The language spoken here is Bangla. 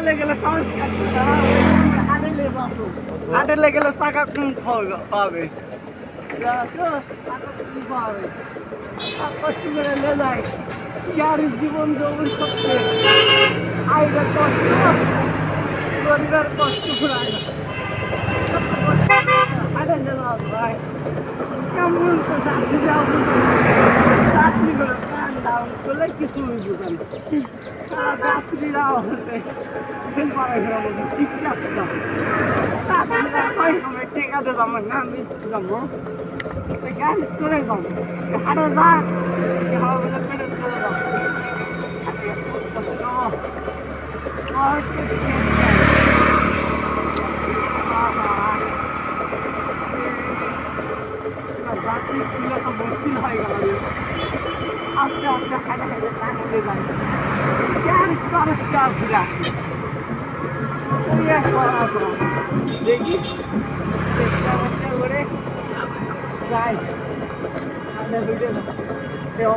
হাটেলে গেলে সাউন্ড কাটবে না, হাটেলে বাসো, হাটেলে গেলে টাকা কম পাবে, টাকা কম পাবে, কষ্ট করে লে যায়, যার জীবন যৌবন করতে আইবার কষ্ট, গরিবের কষ্ট ফুরায় না, হাটেলে যাওয়া ভাই, কেমন তো চাকরি যাওয়া, চাকরি করে প্রাণ দাও করলে কিছু বুঝেন, সারা যাত্রীরা হতে পারে ঠিক আছে আমি টেকাতে যাবো না আমি যাবো গাড়ি চলে যাবো হাটে যা পেটে চলে যাবো যাত্রী ছিল তো মুশকিল হয়ে গেল আস্তে আস্তে হাঁটে হাঁটে টাঙাতে যাই গাড়ি খরচটা ঘুরে আসি দেখি চেষ্টা করে যাই ভিডিও